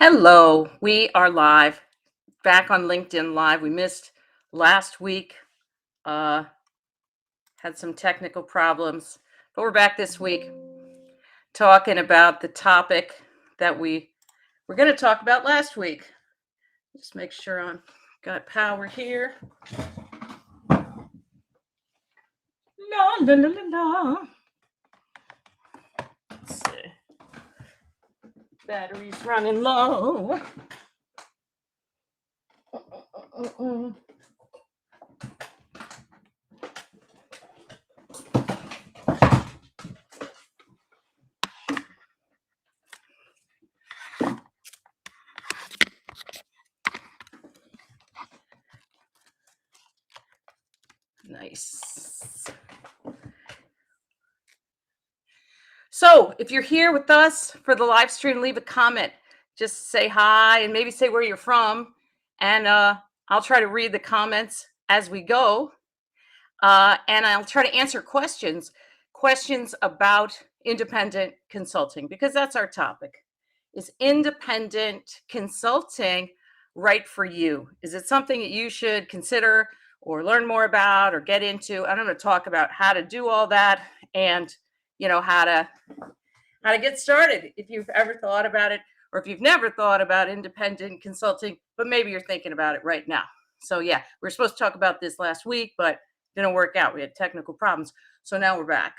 Hello, we are live, back on LinkedIn Live. We missed last week, uh, had some technical problems, but we're back this week talking about the topic that we were going to talk about last week. Just make sure I'm got power here. La, la, la, la, la. Let's see. Battery's running low. Nice. So if you're here with us for the live stream, leave a comment. Just say hi and maybe say where you're from. And I'll try to read the comments as we go. And I'll try to answer questions about independent consulting, because that's our topic. Is independent consulting right for you? Is it something that you should consider or learn more about or get into? I'm going to talk about how to do all that and how to get started if you've ever thought about it, or if you've never thought about independent consulting, but maybe you're thinking about it right now. So yeah, we were supposed to talk about this last week, but didn't work out. We had technical problems. So now we're back.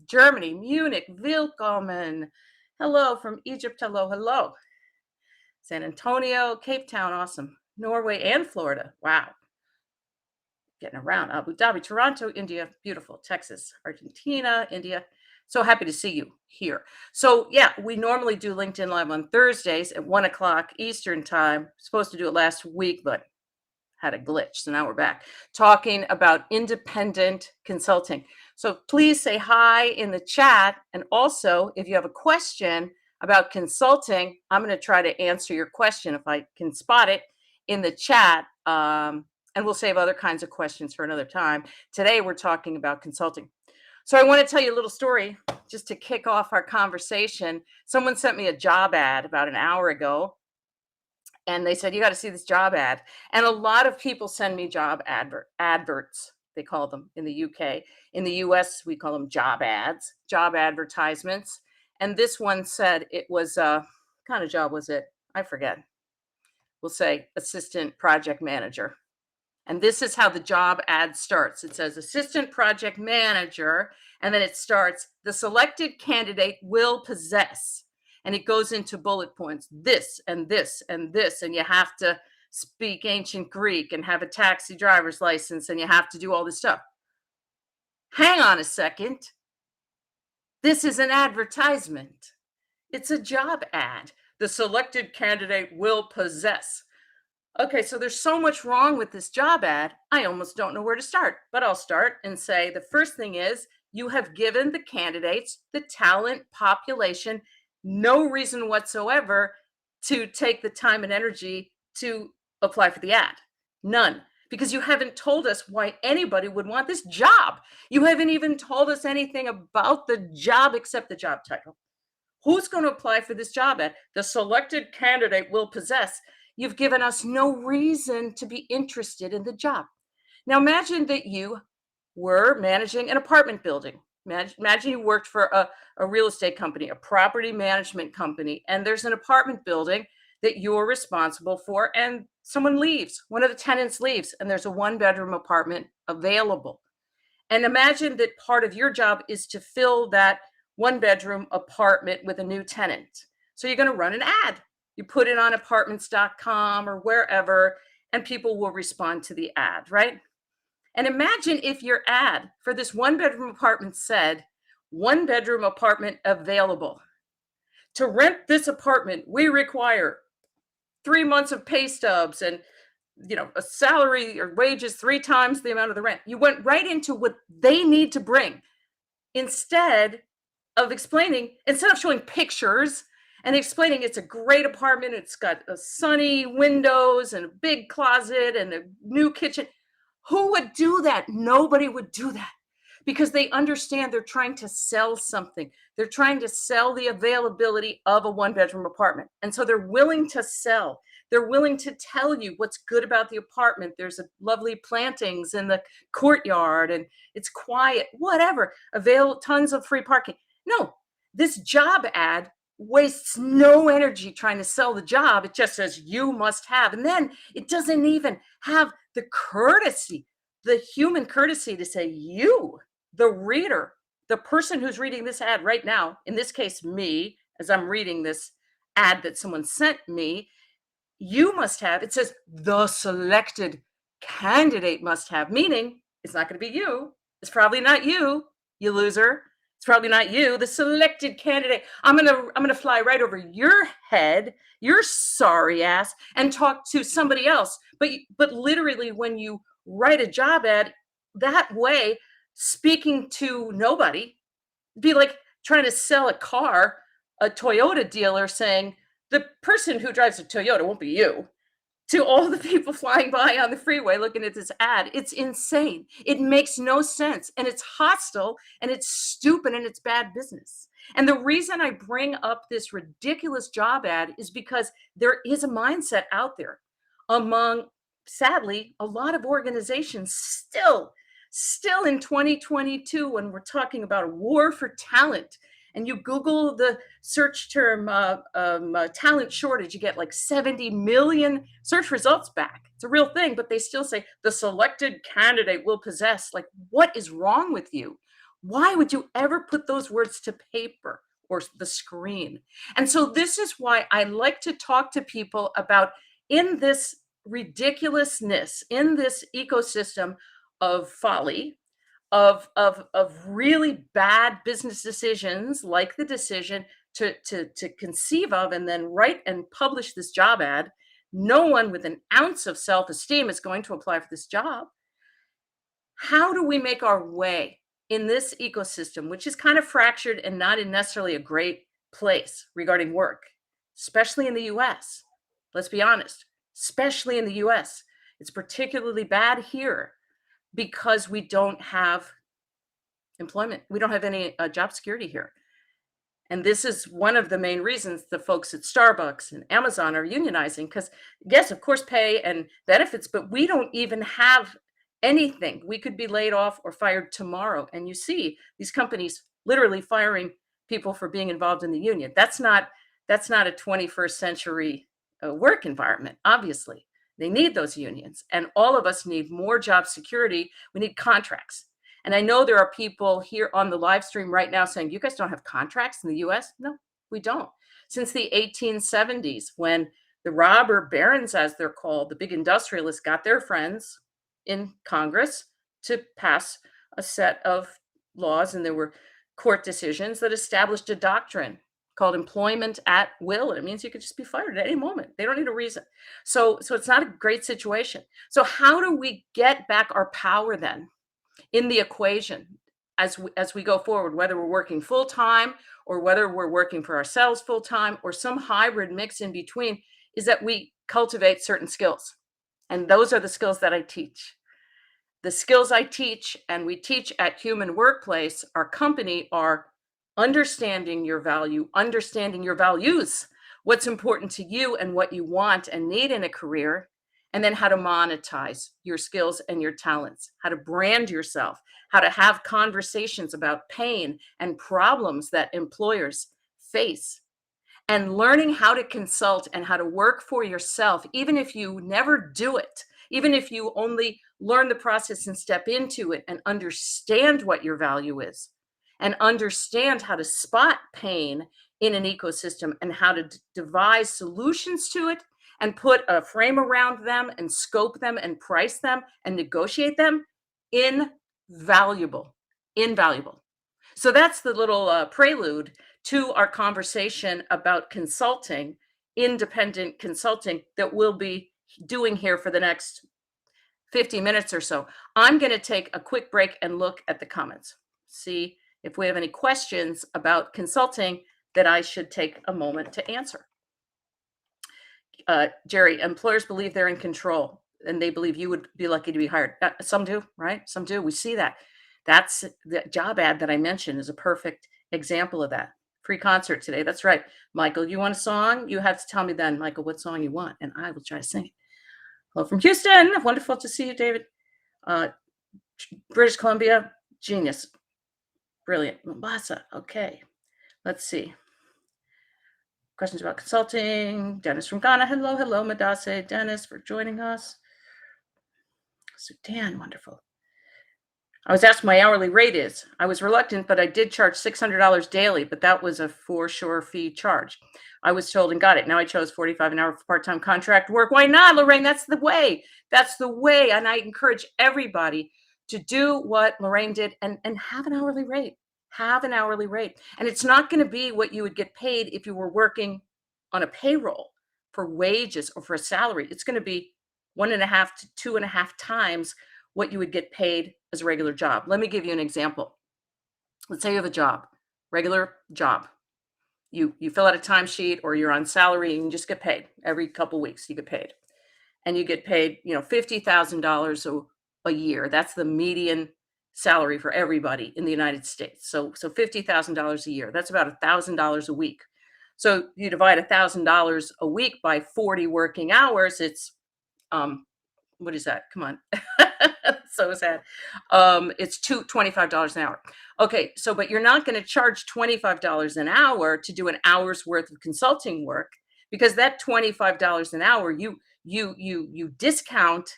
Germany, Munich, Willkommen. Hello from Egypt. Hello, hello. San Antonio, Cape Town, awesome. Norway and Florida. Wow. Getting around. Abu Dhabi, Toronto, India, beautiful. Texas, Argentina, India. So happy to see you here. So yeah, we normally do LinkedIn Live on Thursdays at 1 o'clock Eastern time. Supposed to do it last week, but had a glitch. So now we're back talking about independent consulting. So please say hi in the chat. And also, if you have a question about consulting, I'm going to try to answer your question if I can spot it in the chat. And we'll save other kinds of questions for another time. Today, we're talking about consulting. So I want to tell you a little story just to kick off our conversation. Someone sent me a job ad about an hour ago, and they said, you got to see this job ad. And a lot of people send me job adverts, they call them in the UK. In the US, we call them job ads, job advertisements. And this one said it was, what kind of job was it? I forget. We'll say assistant project manager. And this is how the job ad starts. It says assistant project manager, and then it starts, the selected candidate will possess. And it goes into bullet points, this and this and this. And you have to speak ancient Greek and have a taxi driver's license, and you have to do all this stuff. Hang on a second. This is an advertisement. It's a job ad. The selected candidate will possess. Okay, so there's so much wrong with this job ad, I almost don't know where to start. But I'll start and say the first thing is you have given the candidates, the talent population, no reason whatsoever to take the time and energy to apply for the ad. None. Because you haven't told us why anybody would want this job. You haven't even told us anything about the job except the job title. Who's going to apply for this job ad? The selected candidate will possess. You've given us no reason to be interested in the job. Now imagine that you were managing an apartment building. Imagine you worked for a real estate company, a property management company, and there's an apartment building that you're responsible for, and someone leaves, one of the tenants leaves, and there's a one-bedroom apartment available. And imagine that part of your job is to fill that one-bedroom apartment with a new tenant. So you're going to run an ad. You put it on apartments.com or wherever, and people will respond to the ad, right? And imagine if your ad for this one-bedroom apartment said, one-bedroom apartment available. To rent this apartment, we require 3 months of pay stubs and a salary or wages 3 times the amount of the rent. You went right into what they need to bring instead of showing pictures and explaining it's a great apartment. It's got a sunny windows and a big closet and a new kitchen. Who would do that? Nobody would do that, because they understand they're trying to sell something. They're trying to sell the availability of a one-bedroom apartment. And so they're willing to sell. They're willing to tell you what's good about the apartment. There's a lovely plantings in the courtyard and it's quiet, whatever. Avail tons of free parking. No, this job ad wastes no energy trying to sell the job. It just says you must have. And then it doesn't even have the courtesy, the human courtesy to say you, the reader, the person who's reading this ad right now, in this case, me, as I'm reading this ad that someone sent me, you must have, it says the selected candidate must have, meaning it's not going to be you. It's probably not you, you loser. It's probably not you, the selected candidate. I'm gonna fly right over your head, your sorry ass, and talk to somebody else. But literally, when you write a job ad that way, speaking to nobody, be like trying to sell a car, a Toyota dealer saying the person who drives a Toyota won't be you, to all the people flying by on the freeway looking at this ad. It's insane. It makes no sense. And it's hostile and it's stupid and it's bad business. And the reason I bring up this ridiculous job ad is because there is a mindset out there among, sadly, a lot of organizations still in 2022, when we're talking about a war for talent, and you Google the search term talent shortage, you get like 70 million search results back. It's a real thing, but they still say the selected candidate will possess. Like, what is wrong with you? Why would you ever put those words to paper or the screen? And so this is why I like to talk to people about, in this ridiculousness, in this ecosystem of folly, of really bad business decisions, like the decision to conceive of and then write and publish this job ad. No one with an ounce of self-esteem is going to apply for this job. How do we make our way in this ecosystem, which is kind of fractured and not in necessarily a great place regarding work, especially in the US? Let's be honest, especially in the US. It's particularly bad here because we don't have employment. We don't have any job security here. And this is one of the main reasons the folks at Starbucks and Amazon are unionizing, because, yes, of course, pay and benefits, but we don't even have anything. We could be laid off or fired tomorrow. And you see these companies literally firing people for being involved in the union. That's not a 21st century work environment, obviously. They need those unions. And all of us need more job security. We need contracts. And I know there are people here on the live stream right now saying, you guys don't have contracts in the US? No, we don't. Since the 1870s, when the robber barons, as they're called, the big industrialists, got their friends in Congress to pass a set of laws, and there were court decisions that established a doctrine called employment at will. It means you could just be fired at any moment. They don't need a reason. So it's not a great situation. So how do we get back our power then in the equation as we go forward, whether we're working full time or whether we're working for ourselves full time or some hybrid mix in between, is that we cultivate certain skills. And those are the skills that I teach. The skills I teach and we teach at Human Workplace, our company, are understanding your value, understanding your values, what's important to you and what you want and need in a career, and then how to monetize your skills and your talents, how to brand yourself, how to have conversations about pain and problems that employers face, and learning how to consult and how to work for yourself, even if you never do it, even if you only learn the process and step into it and understand what your value is and understand how to spot pain in an ecosystem and how to devise solutions to it and put a frame around them and scope them and price them and negotiate them. Invaluable. So that's the little prelude to our conversation about consulting, independent consulting, that we'll be doing here for the next 50 minutes or so. I'm going to take a quick break and look at the comments, see if we have any questions about consulting that I should take a moment to answer. Jerry, employers believe they're in control and they believe you would be lucky to be hired. Some do, right? Some do. We see that. That's the job ad that I mentioned is a perfect example of that. Free concert today. That's right. Michael, you want a song? You have to tell me then, Michael, what song you want, and I will try to sing it. Hello from Houston. Wonderful to see you, David. Uh, British Columbia, genius. Brilliant. Mombasa. Okay. Let's see. Questions about consulting. Dennis from Ghana. Hello, hello, Madase. Dennis for joining us. Sudan, wonderful. I was asked my hourly rate is. I was reluctant, but I did charge $600 daily, but that was a for sure fee charge. I was told and got it. Now I chose 45 an hour for part-time contract work. Why not, Lorraine? That's the way. That's the way. And I encourage everybody to do what Lorraine did and have an hourly rate. Have an hourly rate. And it's not going to be what you would get paid if you were working on a payroll for wages or for a salary. It's going to be 1.5 to 2.5 times what you would get paid as a regular job. Let me give you an example. Let's say you have a job, regular job. You fill out a timesheet or you're on salary and you just get paid every couple weeks. You get paid, and you get paid, $50,000 a year. That's the median salary for everybody in the United States. So $50,000 a year. That's about $1,000 a week. So you divide $1,000 a week by 40 working hours. It's what is that? Come on. So sad. It's $25 an hour. Okay, but you're not going to charge $25 an hour to do an hour's worth of consulting work, because that $25 an hour, you discount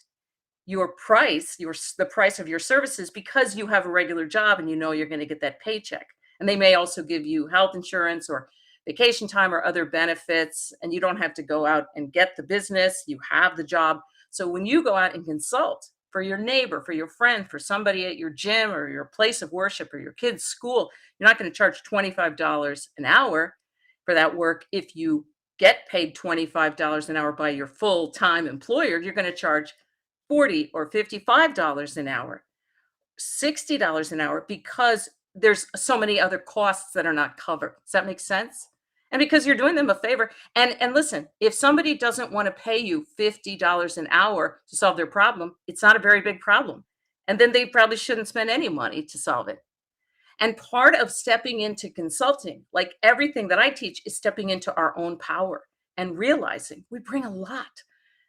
your price, the price of your services, because you have a regular job and you're going to get that paycheck. And they may also give you health insurance or vacation time or other benefits, and you don't have to go out and get the business. You have the job. So when you go out and consult for your neighbor, for your friend, for somebody at your gym or your place of worship or your kid's school, you're not going to charge $25 an hour for that work. If you get paid $25 an hour by your full-time employer, you're going to charge $40 or $55 an hour, $60 an hour, because there's so many other costs that are not covered. Does that make sense? And because you're doing them a favor. And listen, if somebody doesn't want to pay you $50 an hour to solve their problem, it's not a very big problem. And then they probably shouldn't spend any money to solve it. And part of stepping into consulting, like everything that I teach, is stepping into our own power and realizing we bring a lot,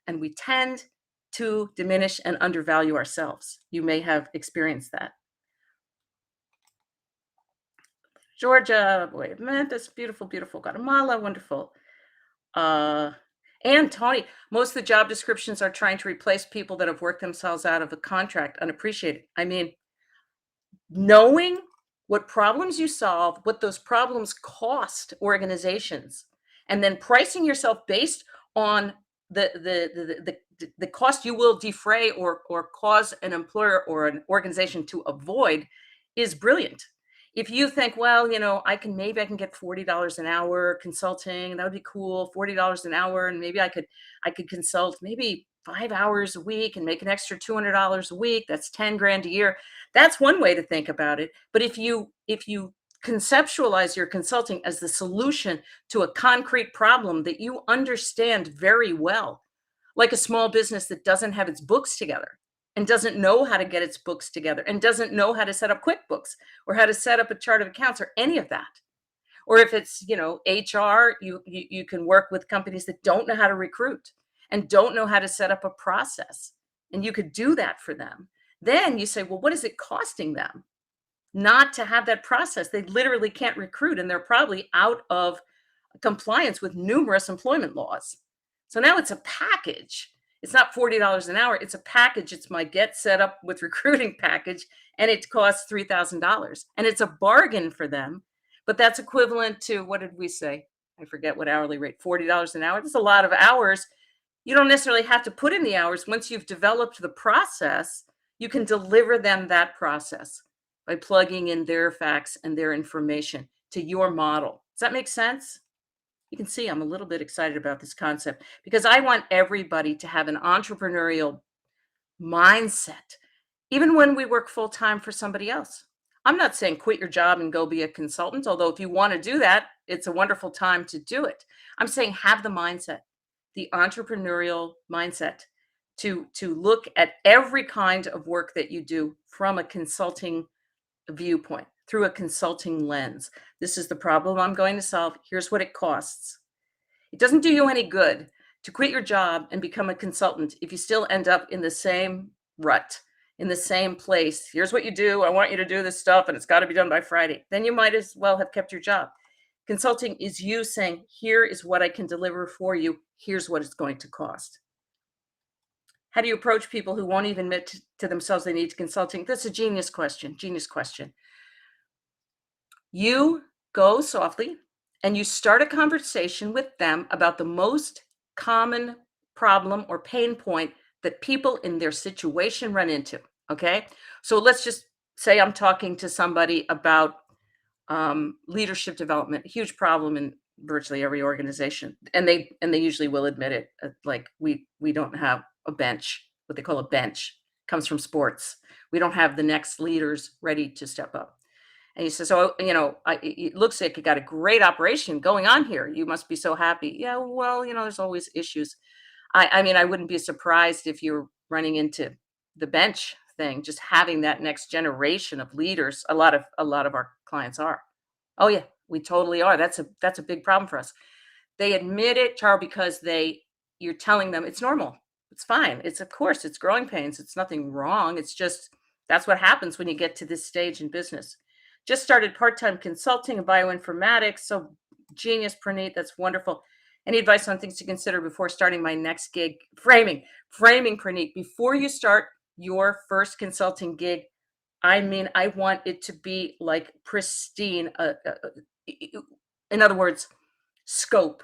and we tend to diminish and undervalue ourselves. You may have experienced that. Georgia, boy, Memphis, beautiful, beautiful. Guatemala, wonderful. And Tony, most of the job descriptions are trying to replace people that have worked themselves out of a contract unappreciated. I mean, knowing what problems you solve, what those problems cost organizations, and then pricing yourself based on the cost you will defray or cause an employer or an organization to avoid is brilliant. If you think, well, I can get $40 an hour consulting, that would be cool, $40 an hour, and maybe I could consult maybe 5 hours a week and make an extra $200 a week. That's 10 grand a year. That's one way to think about it. But if you conceptualize your consulting as the solution to a concrete problem that you understand very well, like a small business that doesn't have its books together and doesn't know how to get its books together and doesn't know how to set up QuickBooks or how to set up a chart of accounts or any of that. Or if it's, HR, you can work with companies that don't know how to recruit and don't know how to set up a process, and you could do that for them. Then you say, well, what is it costing them not to have that process? They literally can't recruit, and they're probably out of compliance with numerous employment laws. So now it's a package. It's not $40 an hour. It's a package. It's my get set up with recruiting package, and it costs $3,000. And it's a bargain for them, but that's equivalent to, what did we say? I forget what hourly rate, $40 an hour. That's a lot of hours. You don't necessarily have to put in the hours. Once you've developed the process, you can deliver them that process by plugging in their facts and their information to your model. Does that make sense? You can see I'm a little bit excited about this concept because I want everybody to have an entrepreneurial mindset, even when we work full-time for somebody else. I'm not saying quit your job and go be a consultant, although if you want to do that, it's a wonderful time to do it. I'm saying have the mindset, the entrepreneurial mindset to look at every kind of work that you do from a consulting viewpoint, through a consulting lens. This is the problem I'm going to solve. Here's what it costs. It doesn't do you any good to quit your job and become a consultant if you still end up in the same rut, in the same place. Here's what you do. I want you to do this stuff, and it's got to be done by Friday. Then you might as well have kept your job. Consulting is you saying, here is what I can deliver for you. Here's what it's going to cost. How do you approach people who won't even admit to themselves they need consulting? That's a genius question. Genius question. You go softly and you start a conversation with them about the most common problem or pain point that people in their situation run into. Okay. So let's just say I'm talking to somebody about leadership development, a huge problem in virtually every organization, and they usually will admit it. Like we don't have a bench. What they call a bench comes from sports. We don't have the next leaders ready to step up. And he says, "Oh, it looks like you got a great operation going on here. You must be so happy." Yeah, well, there's always issues. I mean, I wouldn't be surprised if you're running into the bench thing, just having that next generation of leaders. A lot of our clients are. Oh yeah, we totally are. That's a big problem for us. They admit it, Charles, because you're telling them it's normal. It's fine. It's of course it's growing pains. It's nothing wrong. It's just that's what happens when you get to this stage in business. Just started part-time consulting in bioinformatics. So genius, Praneet. That's wonderful. Any advice on things to consider before starting my next gig? Framing, Praneet. Before you start your first consulting gig, I mean, I want it to be like pristine. In other words, scope.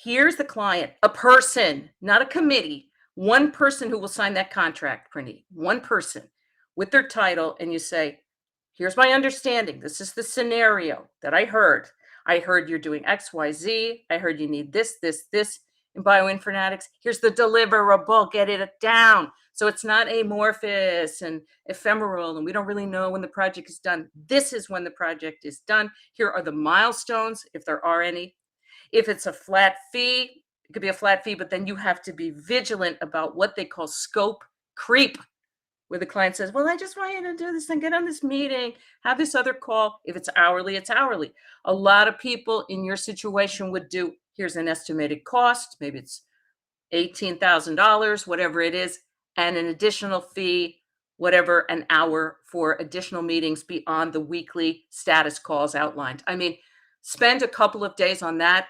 Here's the client, a person, not a committee. One person who will sign that contract, Praneet. One person with their title, and you say, here's my understanding. This is the scenario that I heard. I heard you're doing X, Y, Z. I heard you need this, this, this in bioinformatics. Here's the deliverable. Get it down. So it's not amorphous and ephemeral, and we don't really know when the project is done. This is when the project is done. Here are the milestones, if there are any. If it's a flat fee, it could be a flat fee, but then you have to be vigilant about what they call scope creep, where the client says, well, I just want you to do this and get on this meeting, have this other call. If it's hourly, it's hourly. A lot of people in your situation would do, here's an estimated cost. Maybe it's $18,000, whatever it is, and an additional fee, whatever, an hour for additional meetings beyond the weekly status calls outlined. I mean, spend a couple of days on that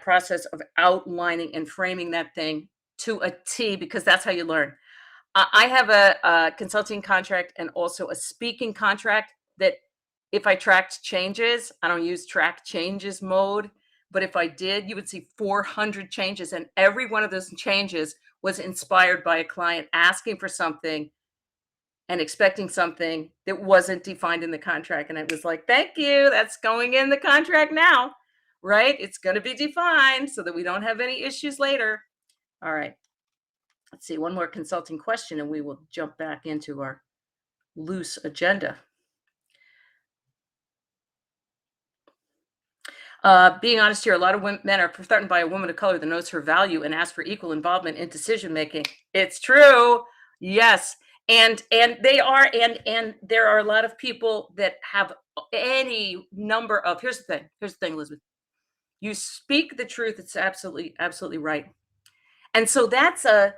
process of outlining and framing that thing to a T, because that's how you learn. I have a consulting contract and also a speaking contract that if I tracked changes, I don't use track changes mode, but if I did, you would see 400 changes. And every one of those changes was inspired by a client asking for something and expecting something that wasn't defined in the contract. And it was like, thank you, that's going in the contract now, right? It's going to be defined so that we don't have any issues later. All right. Let's see, one more consulting question and we will jump back into our loose agenda. Being honest here, a lot of men are threatened by a woman of color that knows her value and ask for equal involvement in decision making. It's true. Yes. And they are, and there are a lot of people that have any number of, here's the thing, Elizabeth. You speak the truth. It's absolutely right. And so that's a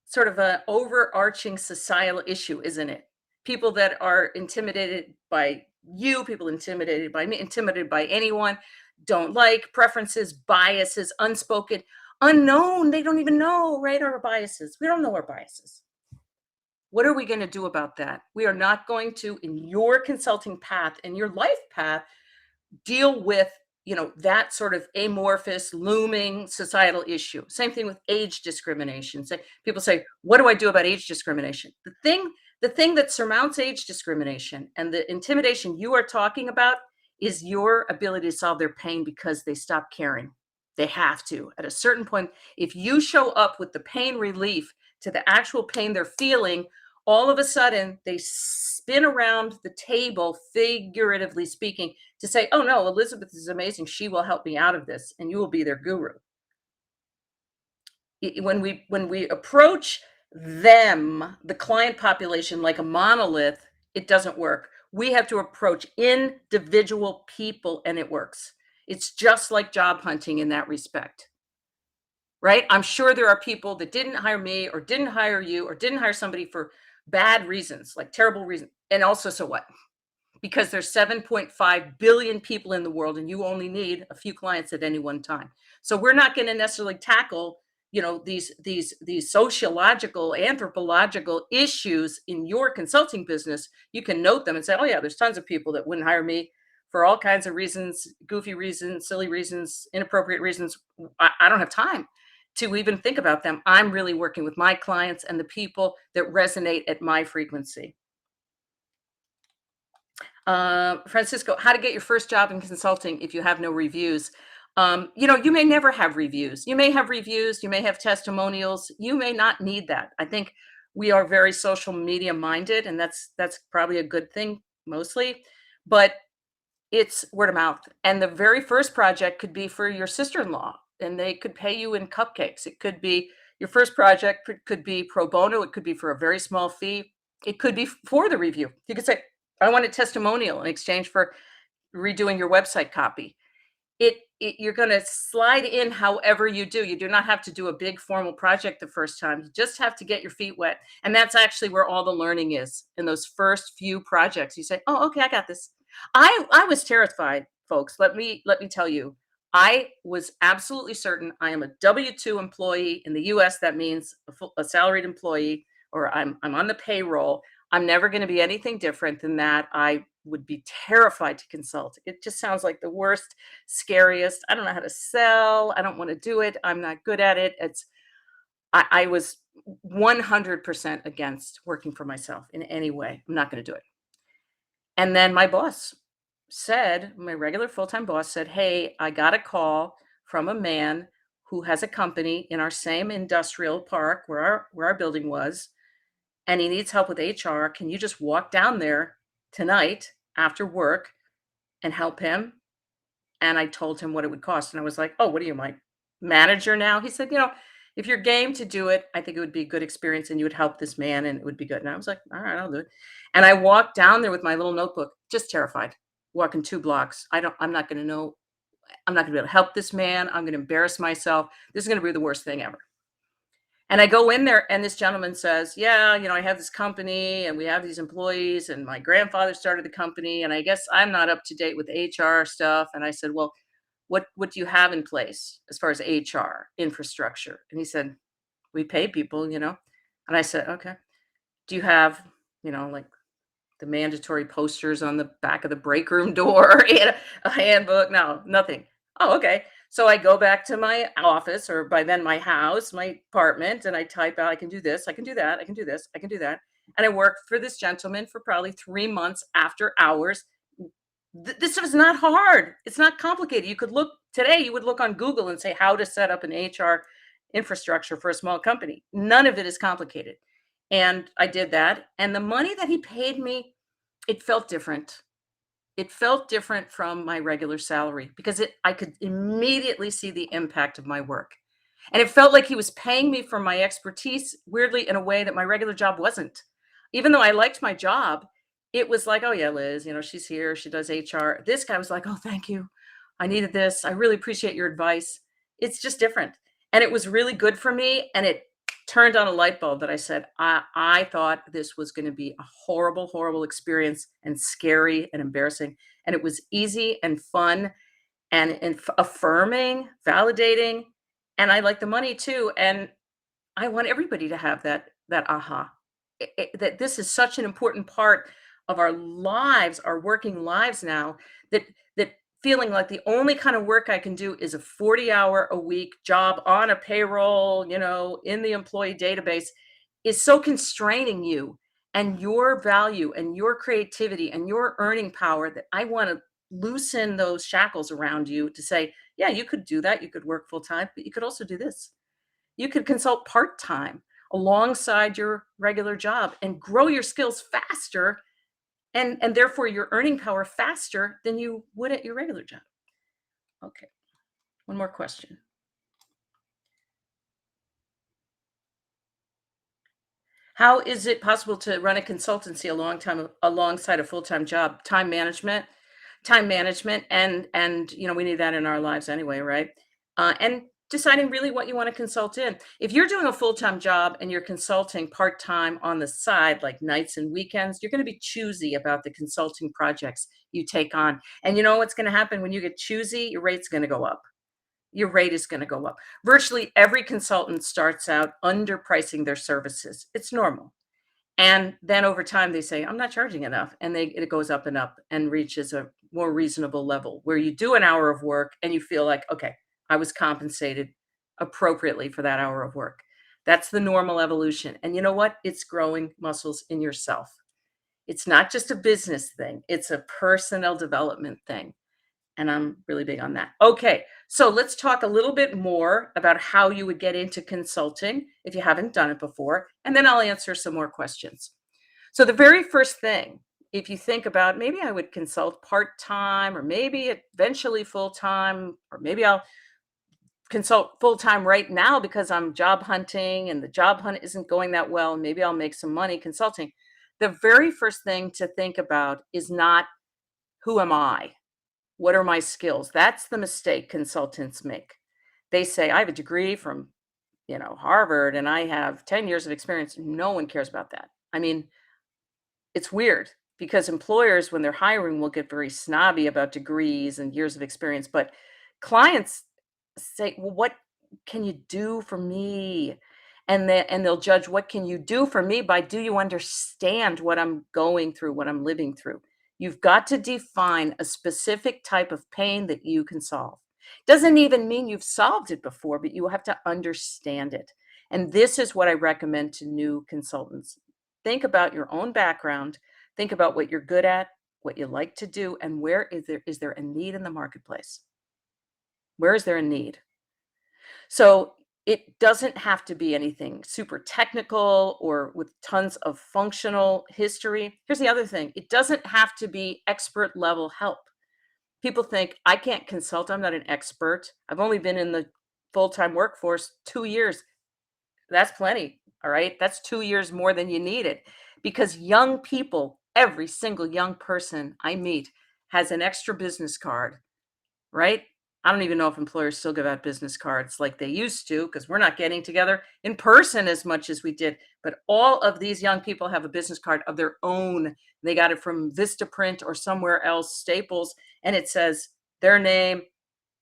sort of an overarching societal issue, isn't it? People that are intimidated by you, people intimidated by me, intimidated by anyone, don't like preferences, biases, unspoken, unknown. They don't even know, right? Our biases. We don't know our biases. What are we going to do about that? We are not going to, in your consulting path and your life path, deal with that sort of amorphous looming societal issue. Same thing with age discrimination. People say, what do I do about age discrimination? The thing that surmounts age discrimination and the intimidation you are talking about is your ability to solve their pain because they stop caring. They have to. At a certain point, if you show up with the pain relief to the actual pain they're feeling, all of a sudden they spin around the table, figuratively speaking, to say, oh no, Elizabeth is amazing. She will help me out of this, and you will be their guru. When we approach them, the client population, like a monolith, it doesn't work. We have to approach individual people and it works. It's just like job hunting in that respect, right? I'm sure there are people that didn't hire me or didn't hire you or didn't hire somebody for bad reasons, like terrible reasons. And also, so what? Because there's 7.5 billion people in the world and you only need a few clients at any one time. So we're not going to necessarily tackle, these sociological, anthropological issues in your consulting business. You can note them and say, oh yeah, there's tons of people that wouldn't hire me for all kinds of reasons, goofy reasons, silly reasons, inappropriate reasons. I don't have time to even think about them. I'm really working with my clients and the people that resonate at my frequency. Francisco, how to get your first job in consulting if you have no reviews. You may never have reviews. You may have reviews, you may have testimonials. You may not need that. I think we are very social media minded, and that's probably a good thing mostly. But it's word of mouth. And the very first project could be for your sister-in-law, and they could pay you in cupcakes. It could be your first project could be pro bono. It could be for a very small fee. It could be for the review. You could say, I want a testimonial in exchange for redoing your website copy. You're going to slide in however you do. You do not have to do a big formal project the first time. You just have to get your feet wet. And that's actually where all the learning is in those first few projects. You say, oh, okay, I got this. I was terrified, folks. Let me tell you, I was absolutely certain I am a W-2 employee in the US. That means a salaried employee, or I'm on the payroll. I'm never going to be anything different than that. I would be terrified to consult. It just sounds like the worst, scariest. I don't know how to sell. I don't want to do it. I'm not good at it. I was 100% against working for myself in any way. I'm not going to do it. And then my boss said, my regular full-time boss said, hey, I got a call from a man who has a company in our same industrial park where our building was, and he needs help with HR. Can you just walk down there tonight after work and help him? And I told him what it would cost. And I was like, oh, what are you, my manager now? He said, if you're game to do it, I think it would be a good experience and you would help this man and it would be good. And I was like, all right, I'll do it. And I walked down there with my little notebook, just terrified, walking 2 blocks. I'm not going to know. I'm not going to be able to help this man. I'm going to embarrass myself. This is going to be the worst thing ever. And I go in there and this gentleman says, yeah, I have this company and we have these employees and my grandfather started the company and I guess I'm not up to date with HR stuff. And I said, well, what do you have in place as far as HR infrastructure? And he said, we pay people. And I said, okay. Do you have, like the mandatory posters on the back of the break room door, a handbook? No, nothing. Oh, okay. So I go back to my office, or by then my house, my apartment, and I type out, I can do this, I can do that, I can do this, I can do that. And I worked for this gentleman for probably 3 months after hours. This is not hard. It's not complicated. You would look on Google and say how to set up an HR infrastructure for a small company. None of it is complicated. And I did that. And the money that he paid me, it felt different. It felt different from my regular salary because I could immediately see the impact of my work. And it felt like he was paying me for my expertise, weirdly, in a way that my regular job wasn't. Even though I liked my job, it was like, oh yeah, Liz, she's here, she does HR. This guy was like, oh, thank you. I needed this. I really appreciate your advice. It's just different. And it was really good for me. And it turned on a light bulb that I said, I thought this was going to be a horrible, horrible experience and scary and embarrassing. And it was easy and fun and affirming, validating. And I like the money too. And I want everybody to have that aha. That this is such an important part of our lives, our working lives now, that feeling like the only kind of work I can do is a 40-hour-a-week job on a payroll, in the employee database, is so constraining you and your value and your creativity and your earning power that I want to loosen those shackles around you to say, yeah, you could do that. You could work full time, but you could also do this. You could consult part-time alongside your regular job and grow your skills faster and therefore your earning power faster than you would at your regular job. Okay. One more question. How is it possible to run a consultancy alongside a full-time job? Time management, and we need that in our lives anyway, right? And deciding really what you want to consult in. If you're doing a full-time job and you're consulting part-time on the side, like nights and weekends, you're going to be choosy about the consulting projects you take on. And you know what's going to happen when you get choosy? Your rate's going to go up. Your rate is going to go up. Virtually every consultant starts out underpricing their services. It's normal. And then over time, they say, "I'm not charging enough," and it goes up and up and reaches a more reasonable level where you do an hour of work and you feel like, "Okay, I was compensated appropriately for that hour of work." That's the normal evolution. And you know what? It's growing muscles in yourself. It's not just a business thing, it's a personal development thing. And I'm really big on that. Okay, so let's talk a little bit more about how you would get into consulting if you haven't done it before, and then I'll answer some more questions. So, the very first thing, if you think about maybe I would consult part time, or maybe eventually full time, or maybe I'll consult full time right now because I'm job hunting and the job hunt isn't going that well, and maybe I'll make some money consulting. The very first thing to think about is not who am I? What are my skills? That's the mistake consultants make. They say, I have a degree from, Harvard and I have 10 years of experience. No one cares about that. I mean, it's weird because employers, when they're hiring, will get very snobby about degrees and years of experience. But clients say, well, what can you do for me? And they'll judge what can you do for me by do you understand what I'm going through, what I'm living through. You've got to define a specific type of pain that you can solve. Doesn't even mean you've solved it before, but you have to understand it. And this is what I recommend to new consultants. Think about your own background, think about what you're good at, what you like to do, and where is there a need in the marketplace? Where is there a need? So it doesn't have to be anything super technical or with tons of functional history. Here's the other thing, it doesn't have to be expert level help. People think, I can't consult, I'm not an expert. I've only been in the full time workforce 2 years. That's plenty. All right. That's 2 years more than you needed because young people, every single young person I meet has an extra business card, right? I don't even know if employers still give out business cards like they used to because we're not getting together in person as much as we did. But all of these young people have a business card of their own. They got it from Vistaprint or somewhere else, Staples, and it says their name,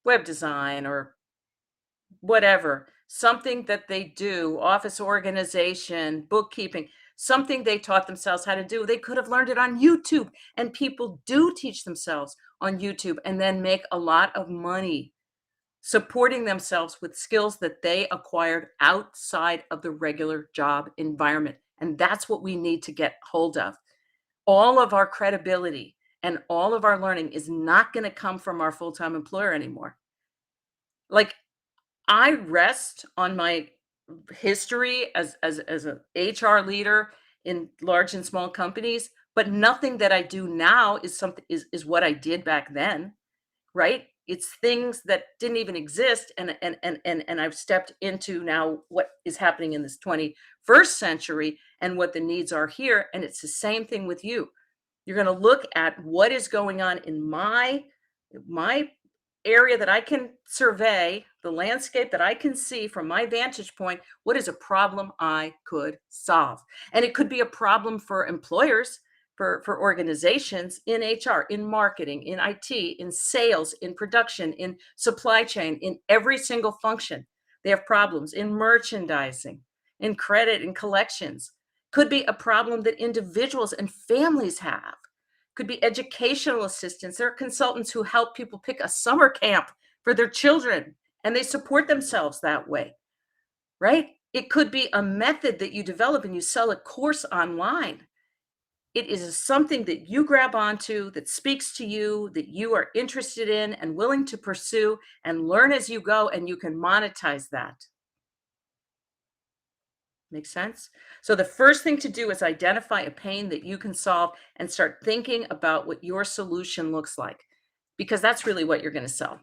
web design, or whatever, something that they do, office organization, bookkeeping, something they taught themselves how to do. They could have learned it on YouTube, and people do teach themselves on YouTube and then make a lot of money supporting themselves with skills that they acquired outside of the regular job environment. And that's what we need to get hold of. All of our credibility and all of our learning is not going to come from our full-time employer anymore. Like, I rest on my history as a HR leader in large and small companies, but nothing that I do now is something is what I did back then, right? It's things that didn't even exist, and I've stepped into now what is happening in this 21st century and what the needs are here, and it's the same thing with you. You're going to look at what is going on in my area that I can survey, the landscape that I can see from my vantage point, what is a problem I could solve? And it could be a problem for employers, for organizations in HR, in marketing, in IT, in sales, in production, in supply chain, in every single function. They have problems in merchandising, in credit and collections. Could be a problem that individuals and families have, could be educational assistants. There are consultants who help people pick a summer camp for their children and they support themselves that way, right? It could be a method that you develop and you sell a course online. It is something that you grab onto, that speaks to you, that you are interested in and willing to pursue and learn as you go, and you can monetize that. Make sense? So the first thing to do is identify a pain that you can solve and start thinking about what your solution looks like, because that's really what you're going to sell.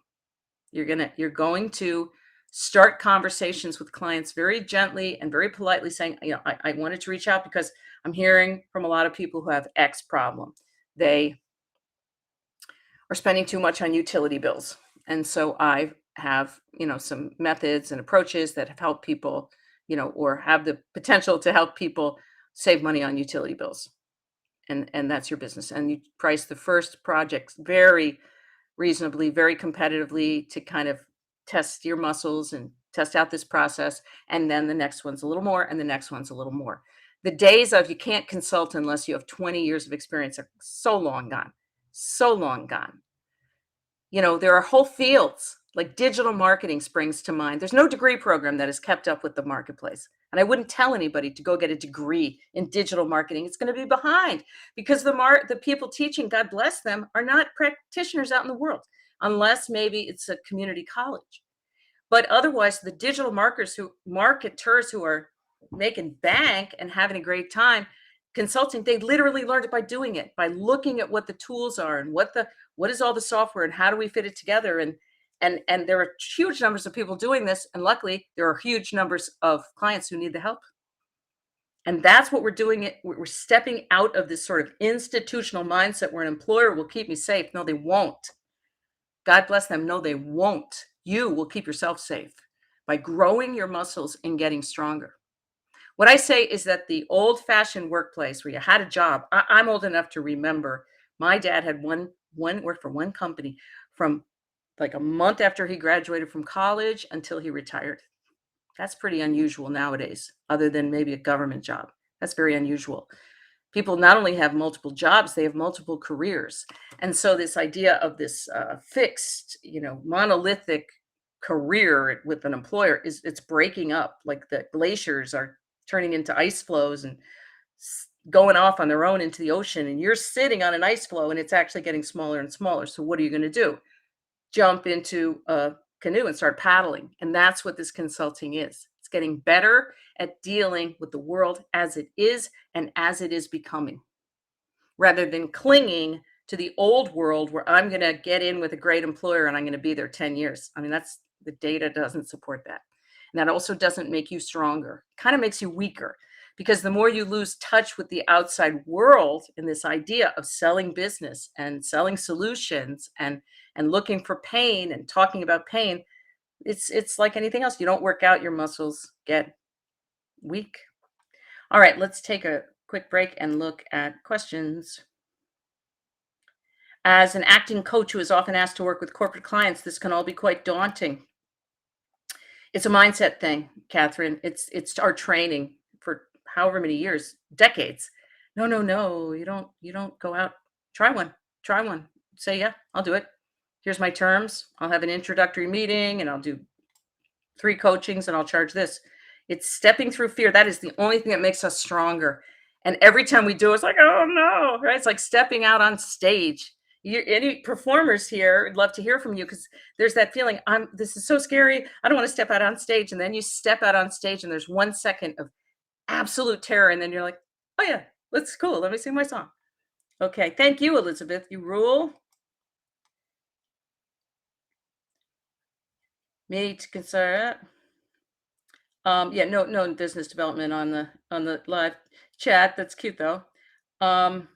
You're going to Start conversations with clients very gently and very politely saying, I wanted to reach out because I'm hearing from a lot of people who have X problem. They are spending too much on utility bills. And so I have, some methods and approaches that have helped people, or have the potential to help people save money on utility bills. And that's your business. And you price the first projects very reasonably, very competitively to kind of test your muscles and test out this process. And then the next one's a little more, and the next one's a little more. The days of you can't consult unless you have 20 years of experience are so long gone, so long gone. There are whole fields like digital marketing springs to mind. There's no degree program that has kept up with the marketplace. And I wouldn't tell anybody to go get a degree in digital marketing. It's going to be behind because the people teaching, God bless them, are not practitioners out in the world, unless maybe it's a community college. But otherwise, the digital marketers who are making bank and having a great time consulting, they literally learned it by doing it, by looking at what the tools are and what is all the software and how do we fit it together. And there are huge numbers of people doing this. And luckily, there are huge numbers of clients who need the help. And that's what we're doing. We're stepping out of this sort of institutional mindset where an employer will keep me safe. No, they won't. God bless them. No, they won't. You will keep yourself safe by growing your muscles and getting stronger. What I say is that the old-fashioned workplace where you had a job, I'm old enough to remember my dad had worked for one company from like a month after he graduated from college until he retired. That's pretty unusual nowadays, other than maybe a government job. That's very unusual. People not only have multiple jobs, they have multiple careers. And so this idea of this fixed, monolithic career with an employer it's breaking up. Like the glaciers are turning into ice flows and going off on their own into the ocean. And you're sitting on an ice floe and it's actually getting smaller and smaller. So what are you going to do? Jump into a canoe and start paddling. And that's what this consulting is. It's getting better at dealing with the world as it is and as it is becoming, rather than clinging to the old world where I'm going to get in with a great employer and I'm going to be there 10 years. I mean, the data doesn't support that. And that also doesn't make you stronger. It kind of makes you weaker, because the more you lose touch with the outside world in this idea of selling business and selling solutions and looking for pain and talking about pain, it's like anything else. You don't work out, your muscles get weak. All right, let's take a quick break and look at questions. As an acting coach who is often asked to work with corporate clients, this can all be quite daunting. It's a mindset thing, Catherine. It's our training for however many years, decades. No. You don't go out. Try one. Say, yeah, I'll do it. Here's my terms. I'll have an introductory meeting and I'll do 3 coachings and I'll charge this. It's stepping through fear. That is the only thing that makes us stronger. And every time we do, it's like, oh no, right? It's like stepping out on stage. Any performers here, I'd love to hear from you, because there's that feeling, this is so scary. I don't want to step out on stage. And then you step out on stage and there's 1 second of absolute terror. And then you're like, oh yeah, that's cool. Let me sing my song. Okay. Thank you, Elizabeth. You rule. Me to consider. Yeah, no business development on the live chat. That's cute though. Applying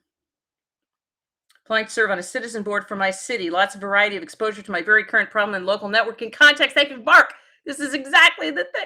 to serve on a citizen board for my city. Lots of variety of exposure to my very current problem and local networking context. Thank you, Mark. This is exactly the thing.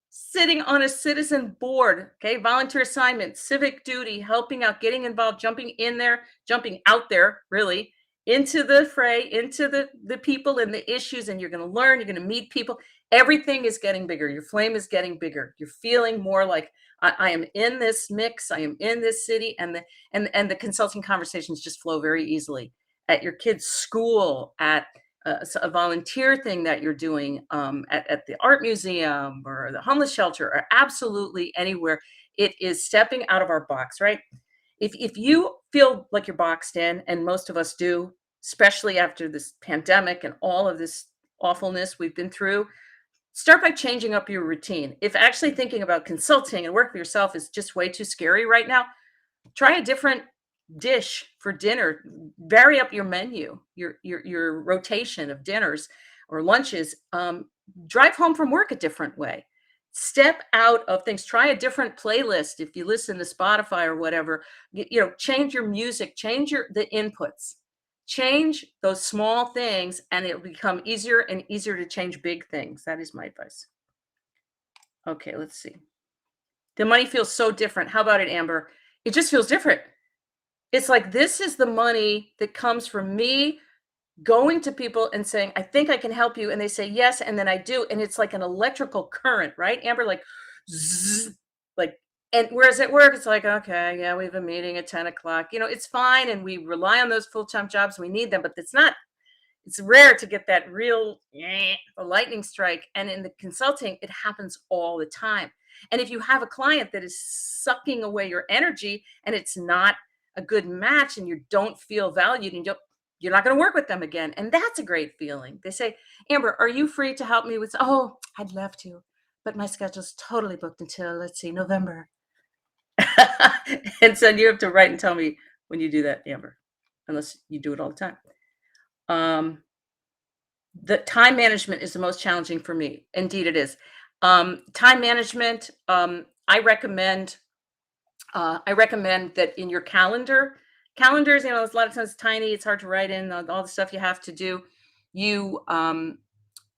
Sitting on a citizen board, okay? Volunteer assignment, civic duty, helping out, getting involved, jumping in there, jumping out there, really, into the fray, into the people and the issues, and you're going to learn, you're going to meet people. Everything is getting bigger. Your flame is getting bigger. You're feeling more like I am in this mix. I am in this city, and the consulting conversations just flow very easily at your kid's school, at a volunteer thing that you're doing at the art museum or the homeless shelter, or absolutely anywhere. It is stepping out of our box, right? If you feel like you're boxed in, and most of us do, especially after this pandemic and all of this awfulness we've been through, start by changing up your routine. If actually thinking about consulting and work for yourself is just way too scary right now, try a different dish for dinner. Vary up your menu, your rotation of dinners or lunches. drive home from work a different way. Step out of things. Try a different playlist if you listen to Spotify or whatever. Change your music, change the inputs. Change those small things and it'll become easier and easier to change big things. That is my advice. Okay, let's see. The money feels so different. How about it, Amber? It just feels different. It's like this is the money that comes from me going to people and saying, "I think I can help you," and they say, "Yes," and then I do, and it's like an electrical current, right, Amber? Like, zzz, like, and whereas at work, it's like, "Okay, yeah, we have a meeting at 10 o'clock." It's fine, and we rely on those full-time jobs, we need them, but it's rare to get that real a lightning strike, and in the consulting, it happens all the time. And if you have a client that is sucking away your energy and it's not a good match and you don't feel valued and you're not going to work with them again. And that's a great feeling. They say, "Amber, are you free to help me with?" "Oh, I'd love to, but my schedule's totally booked until, let's see, November." And so you have to write and tell me when you do that, Amber, unless you do it all the time. Um, the time management is the most challenging for me. Indeed, it is. Time management. I recommend that in your calendars, it's a lot of times tiny. It's hard to write in all the stuff you have to do. You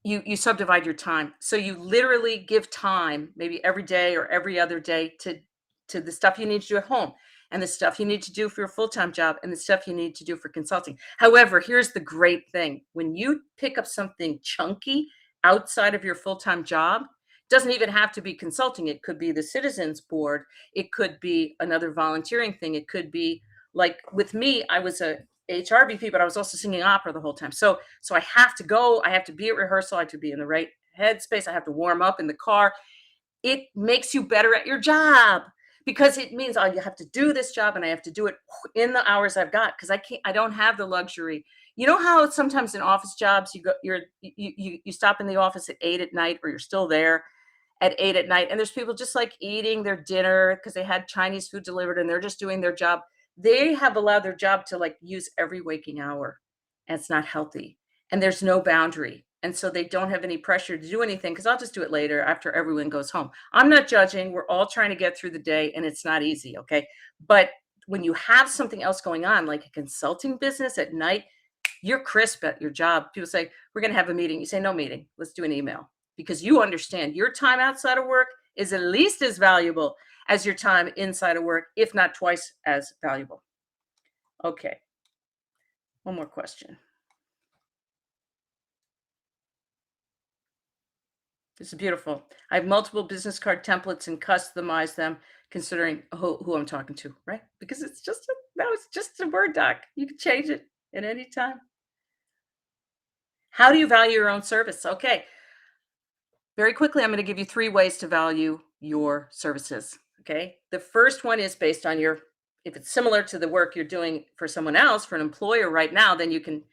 you subdivide your time, so you literally give time, maybe every day or every other day, to the stuff you need to do at home and the stuff you need to do for your full-time job and the stuff you need to do for consulting. However, here's the great thing. When you pick up something chunky outside of your full-time job, doesn't even have to be consulting. It could be the Citizens Board. It could be another volunteering thing. It could be like with me, I was a HRBP, but I was also singing opera the whole time. So I have to go, I have to be at rehearsal, I have to be in the right headspace, I have to warm up in the car. It makes you better at your job because it means, oh, you have to do this job and I have to do it in the hours I've got because I don't have the luxury. You know how sometimes in office jobs you stop in the office at 8 at night or you're still there at 8 at night and there's people just like eating their dinner because they had Chinese food delivered and they're just doing their job. They have allowed their job to like use every waking hour. And it's not healthy. And there's no boundary. And so they don't have any pressure to do anything because I'll just do it later after everyone goes home. I'm not judging. We're all trying to get through the day and it's not easy. Okay. But when you have something else going on, like a consulting business at night, you're crisp at your job. People say, "We're going to have a meeting." You say, "No meeting. Let's do an email." Because you understand your time outside of work is at least as valuable as your time inside of work, if not twice as valuable. Okay. One more question. This is beautiful. I have multiple business card templates and customize them considering who I'm talking to, right? Because it's just a Word doc. You can change it at any time. How do you value your own service? Okay. Very quickly, I'm going to give you 3 ways to value your services. Okay. The first one is based on if it's similar to the work you're doing for someone else, for an employer right now, then you can,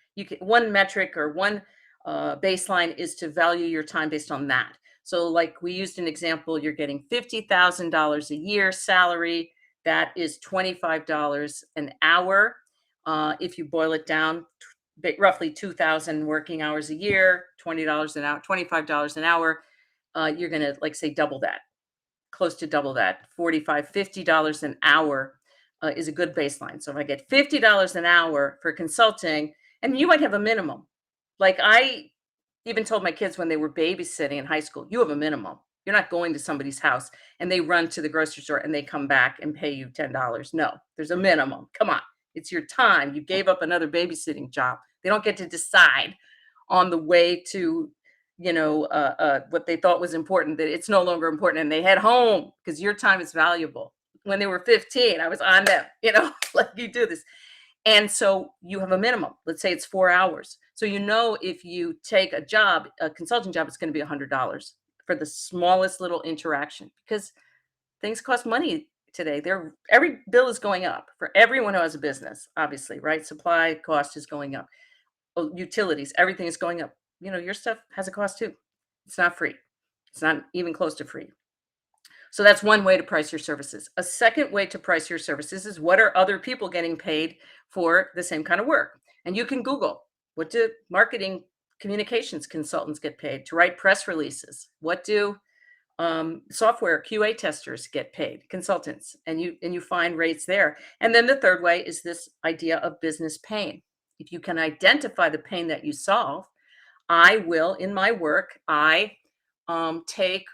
one metric or one baseline is to value your time based on that. So, like we used an example, you're getting $50,000 a year salary. That is $25 an hour. If you boil it down, roughly 2,000 working hours a year, $20 an hour, $25 an hour. You're going to, like, say, double that, close to double that. $50 an hour is a good baseline. So if I get $50 an hour for consulting, and you might have a minimum. Like I even told my kids when they were babysitting in high school, you have a minimum. You're not going to somebody's house and they run to the grocery store and they come back and pay you $10. No, there's a minimum. Come on. It's your time. You gave up another babysitting job. They don't get to decide on the way to, what they thought was important, that it's no longer important and they head home because your time is valuable. When they were 15, I was on them, like you do this. And so you have a minimum. Let's say it's 4 hours. So if you take a consulting job, it's going to be $100 for the smallest little interaction because things cost money today. Every bill is going up for everyone who has a business, obviously, right? Supply cost is going up. Utilities, everything is going up. Your stuff has a cost too. It's not free. It's not even close to free. So that's one way to price your services. A second way to price your services is what are other people getting paid for the same kind of work? And you can Google, what do marketing communications consultants get paid to write press releases? What do software QA testers get paid? Consultants, and you find rates there. And then the third way is this idea of business pain. If you can identify the pain that you solve, I will, in my work, I take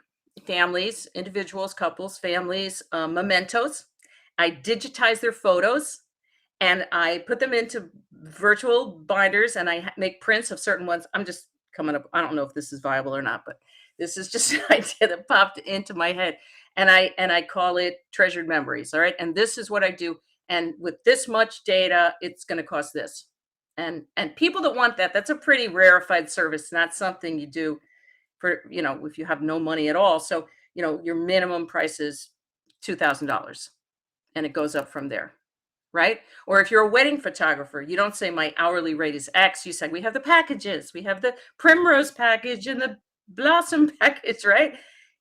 families, individuals, couples, families, mementos. I digitize their photos and I put them into virtual binders and I make prints of certain ones. I'm just coming up. I don't know if this is viable or not, but this is just an idea that popped into my head. And I call it treasured memories. All right. And this is what I do. And with this much data, it's going to cost this. And people that want that, that's a pretty rarefied service, not something you do for, if you have no money at all. So, your minimum price is $2,000 and it goes up from there. Right? Or if you're a wedding photographer, you don't say my hourly rate is X. You say we have the packages, we have the primrose package and the blossom package, right?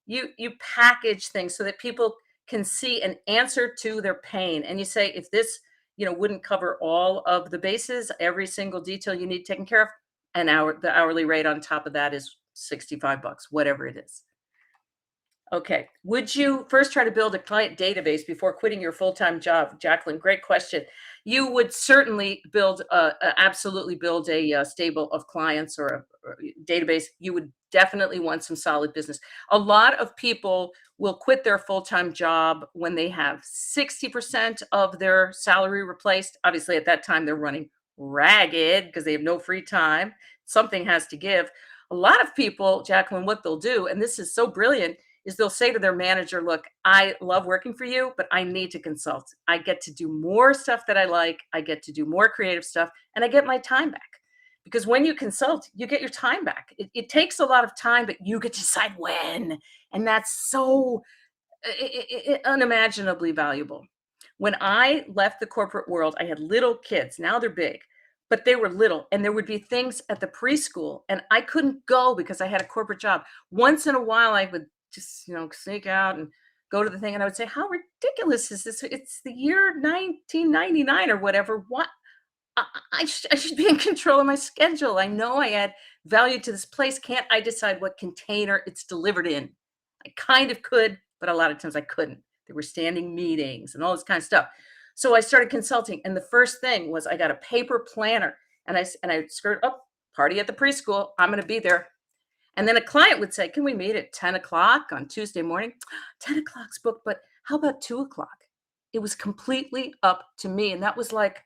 You package things so that people can see an answer to their pain. And you say, if this, wouldn't cover all of the bases, every single detail you need taken care of, the hourly rate on top of that is $65, whatever it is. Okay. Would you first try to build a client database before quitting your full-time job? Jacqueline, great question. You would certainly absolutely build a stable of clients or a database. You would definitely want some solid business. A lot of people will quit their full-time job when they have 60% of their salary replaced. Obviously, at that time, they're running ragged because they have no free time. Something has to give. A lot of people, Jacqueline, what they'll do, and this is so brilliant, is they'll say to their manager, look, I love working for you, but I need to consult. I get to do more stuff that I like. I get to do more creative stuff and I get my time back. Because when you consult, you get your time back. It takes a lot of time, but you get to decide when. And that's so unimaginably valuable. When I left the corporate world, I had little kids. Now they're big, but they were little. And there would be things at the preschool and I couldn't go because I had a corporate job. Once in a while, I would just sneak out and go to the thing and I would say, how ridiculous is this? It's the year 1999 or whatever. What? I should be in control of my schedule. I know I add value to this place. Can't I decide what container it's delivered in? I kind of could, but a lot of times I couldn't. There were standing meetings and all this kind of stuff. So I started consulting, and the first thing was I got a paper planner, and I skirt up party at the preschool. I'm going to be there. And then a client would say, can we meet at 10 o'clock on Tuesday morning? 10 o'clock's booked, but how about 2 o'clock? It was completely up to me. And that was like,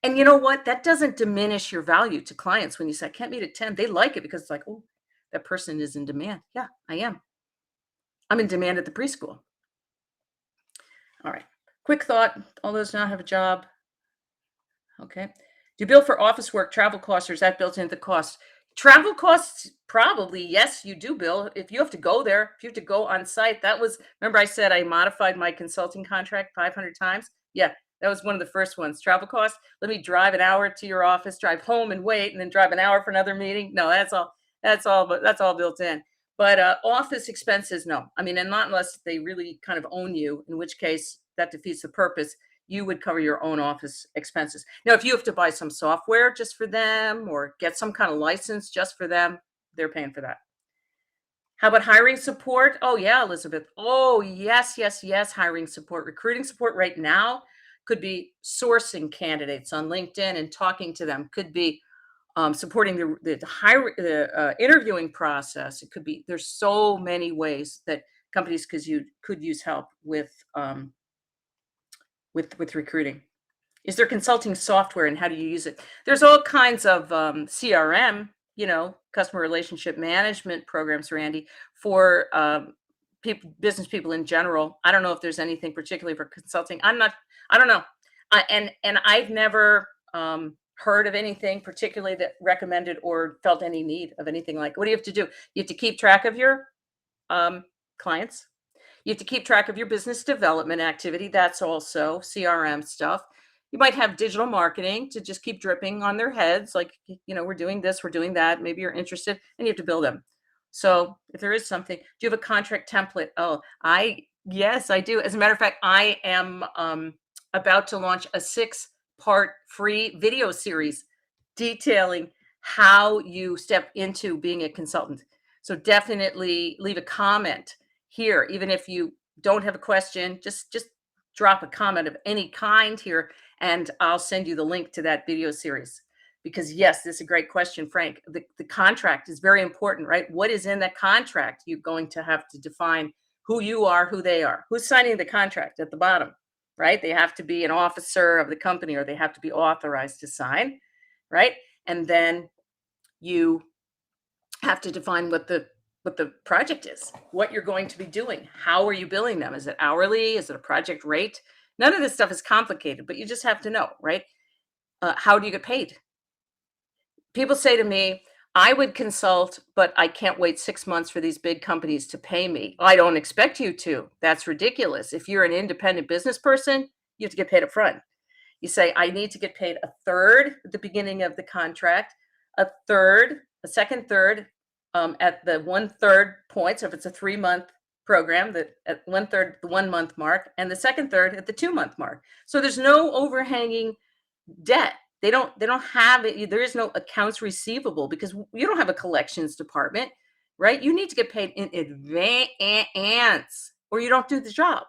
and you know what? That doesn't diminish your value to clients when you say, I can't meet at 10. They like it because it's like, oh, that person is in demand. Yeah, I am. I'm in demand at the preschool. All right. Quick thought. All those now have a job. Okay. Do you bill for office work, travel costs, or is that built into the cost? Travel costs, probably, yes, you do bill. If you have to go there, if you have to go on site, remember I said I modified my consulting contract 500 times? Yeah, that was one of the first ones. Travel costs, let me drive an hour to your office, drive home and wait, and then drive an hour for another meeting. No, that's all built in. But office expenses, no. I mean, and not unless they really kind of own you, in which case that defeats the purpose. You would cover your own office expenses. Now, if you have to buy some software just for them or get some kind of license just for them, they're paying for that. How about hiring support? Oh, yeah, Elizabeth. Oh, yes, yes, yes, hiring support. Recruiting support right now could be sourcing candidates on LinkedIn and talking to them. Could be supporting the interviewing process. It could be, there's so many ways that companies could use help with recruiting. Is there consulting software and how do you use it? There's all kinds of CRM, customer relationship management programs, Randy, for business people in general. I don't know if there's anything particularly for consulting. I don't know. And I've never heard of anything particularly that recommended or felt any need of anything like. What do you have to do? You have to keep track of your clients. You have to keep track of your business development activity. That's also CRM stuff. You might have digital marketing to just keep dripping on their heads. Like, we're doing this, we're doing that. Maybe you're interested and you have to build them. So if there is something, do you have a contract template? Oh, yes, I do. As a matter of fact, I am about to launch a 6-part free video series detailing how you step into being a consultant. So definitely leave a comment here, even if you don't have a question, just drop a comment of any kind here, and I'll send you the link to that video series. Because yes, this is a great question, Frank. The contract is very important, right? What is in that contract? You're going to have to define who you are, who they are. Who's signing the contract at the bottom, right? They have to be an officer of the company, or they have to be authorized to sign, right? And then you have to define what the project is, what you're going to be doing. How are you billing them? Is it hourly? Is it a project rate? None of this stuff is complicated, but you just have to know, right? How do you get paid? People say to me, I would consult, but I can't wait 6 months for these big companies to pay me. I don't expect you to. That's ridiculous. If you're an independent business person, you have to get paid up front. You say, I need to get paid a third at the beginning of the contract, a third, a second third at the 1/3 point. So if it's a 3-month program, that at 1/3, the 1 month mark, and the second third at the 2 month mark. So there's no overhanging debt. They don't have it. There is no accounts receivable because you don't have a collections department, right? You need to get paid in advance or you don't do the job.